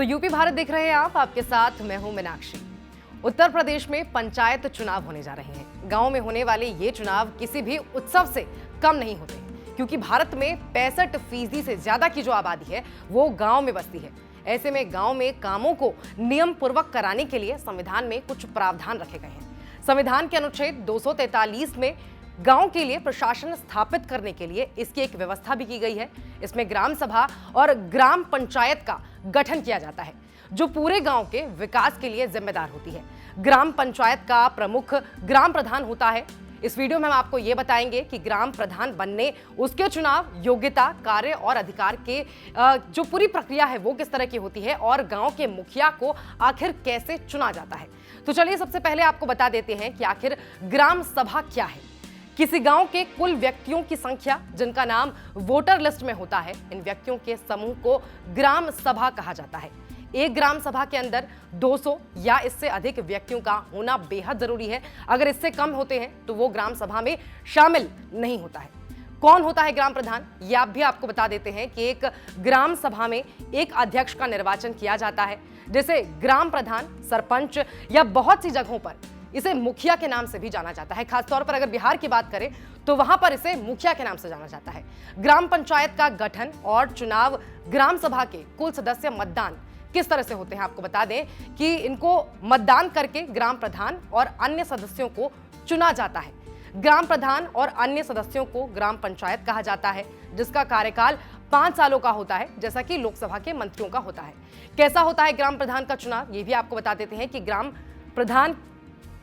तो यूपी भारत देख रहे हैं आप, आपके साथ मैं हूं मीनाक्षी। उत्तर प्रदेश में पंचायत चुनाव होने जा रहे हैं। गांव में होने वाले ये चुनाव किसी भी उत्सव से कम नहीं होते, क्योंकि भारत में 65% से ज्यादा की जो आबादी है वो गांव में बसती है। ऐसे में गांव में कामों को नियम पूर्वक कराने के लिए संविधान में कुछ प्रावधान रखे गए हैं। संविधान के अनुच्छेद 243 में गांव के लिए प्रशासन स्थापित करने के लिए इसकी एक व्यवस्था भी की गई है। इसमें ग्राम सभा और ग्राम पंचायत का गठन किया जाता है, जो पूरे गांव के विकास के लिए जिम्मेदार होती है। ग्राम पंचायत का प्रमुख ग्राम प्रधान होता है। इस वीडियो में हम आपको ये बताएंगे कि ग्राम प्रधान बनने, उसके चुनाव, योग्यता, कार्य और अधिकार के जो पूरी प्रक्रिया है वो किस तरह की होती है और गांव के मुखिया को आखिर कैसे चुना जाता है। तो चलिए सबसे पहले आपको बता देते हैं कि आखिर ग्राम सभा क्या है। किसी गांव के कुल व्यक्तियों की संख्या जिनका नाम वोटर लिस्ट में होता है, इन व्यक्तियों के समूह को ग्राम सभा कहा जाता है। एक ग्राम सभा के अंदर 200 या इससे अधिक व्यक्तियों का होना बेहद जरूरी है। अगर इससे कम होते हैं तो वो ग्राम सभा में शामिल नहीं होता है। कौन होता है ग्राम प्रधान, ये आप भी आपको बता देते हैं कि एक ग्राम सभा में एक अध्यक्ष का निर्वाचन किया जाता है। जैसे ग्राम प्रधान, सरपंच या बहुत सी जगहों पर इसे मुखिया के नाम से भी जाना जाता है। खासतौर पर अगर बिहार की बात करें तो वहां पर इसे मुखिया के नाम से जाना जाता है। ग्राम पंचायत का गठन और चुनाव, ग्राम सभा के कुल सदस्य मतदान किस तरह से होते हैं, आपको बता दें कि इनको मतदान करके ग्राम प्रधान और अन्य सदस्यों को चुना जाता है। ग्राम प्रधान और अन्य सदस्यों को ग्राम पंचायत कहा जाता है, जिसका कार्यकाल 5 सालों का होता है, जैसा कि लोकसभा के मंत्रियों का होता है। कैसा होता है ग्राम प्रधान का चुनाव, ये भी आपको बता देते हैं कि ग्राम प्रधान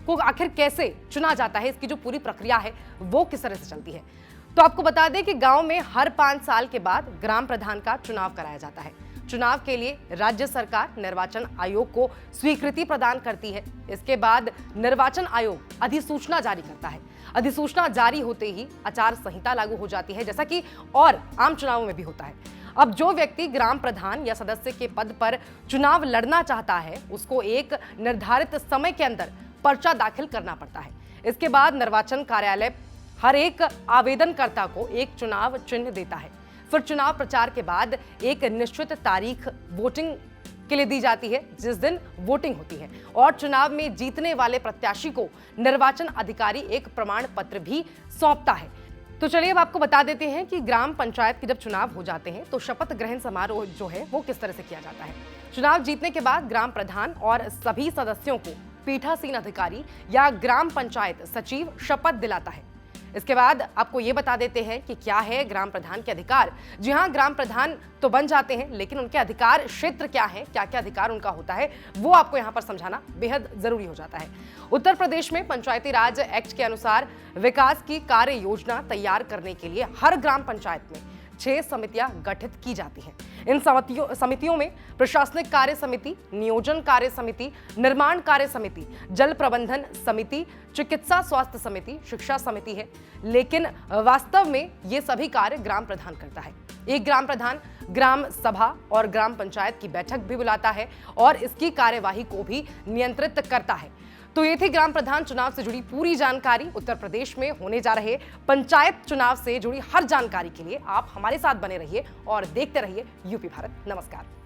को आखिर कैसे चुना जाता है, इसकी जो पूरी प्रक्रिया है वो किस तरह से चलती है। तो आपको बता दें कि गांव में हर 5 साल के बाद ग्राम प्रधान का चुनाव कराया जाता है। चुनाव के लिए राज्य सरकार निर्वाचन आयोग को स्वीकृति प्रदान करती है। इसके बाद निर्वाचन आयोग अधिसूचना जारी करता है। अधिसूचना जारी होते ही आचार संहिता लागू हो जाती है, जैसा कि और आम चुनावों में भी होता है। अब जो व्यक्ति ग्राम प्रधान या सदस्य के पद पर चुनाव लड़ना चाहता है, उसको एक निर्धारित समय के अंदर पर्चा दाखिल करना पड़ता है। इसके बाद निर्वाचन कार्यालय हर एक आवेदनकर्ता को एक चुनाव चिन्ह देता है। फिर चुनाव प्रचार के बाद एक निश्चित तारीख वोटिंग के लिए दी जाती है, जिस दिन वोटिंग होती है, और चुनाव में जीतने वाले प्रत्याशी को निर्वाचन अधिकारी एक प्रमाण पत्र भी सौंपता है। तो चलिए अब आपको बता देते हैं कि ग्राम पंचायत के जब चुनाव हो जाते हैं तो शपथ ग्रहण समारोह जो है वो किस तरह से किया जाता है। चुनाव जीतने के बाद ग्राम प्रधान और सभी सदस्यों को पीठासीन अधिकारी या ग्राम पंचायत सचिव शपथ दिलाता है। इसके बाद आपको ये बता देते हैं कि क्या है ग्राम प्रधान के अधिकार। जी हाँ, ग्राम प्रधान तो बन जाते हैं, लेकिन उनके अधिकार क्षेत्र क्या है, क्या क्या अधिकार उनका होता है, वो आपको यहाँ पर समझाना बेहद जरूरी हो जाता है। उत्तर प्रदेश में पंचायती राज एक्ट के अनुसार विकास की कार्य योजना तैयार करने के लिए हर ग्राम पंचायत में 6 समितियां गठित की जाती हैं। इन समितियों में प्रशासनिक कार्य समिति, नियोजन कार्य समिति, निर्माण कार्य समिति, जल प्रबंधन समिति, चिकित्सा स्वास्थ्य समिति, शिक्षा समिति है। लेकिन वास्तव में ये सभी कार्य ग्राम प्रधान करता है। एक ग्राम प्रधान ग्राम सभा और ग्राम पंचायत की बैठक भी बुलाता है और इसकी कार्यवाही को भी नियंत्रित करता है। तो ये थी ग्राम प्रधान चुनाव से जुड़ी पूरी जानकारी। उत्तर प्रदेश में होने जा रहे पंचायत चुनाव से जुड़ी हर जानकारी के लिए आप हमारे साथ बने रहिए और देखते रहिए यूपी भारत। नमस्कार।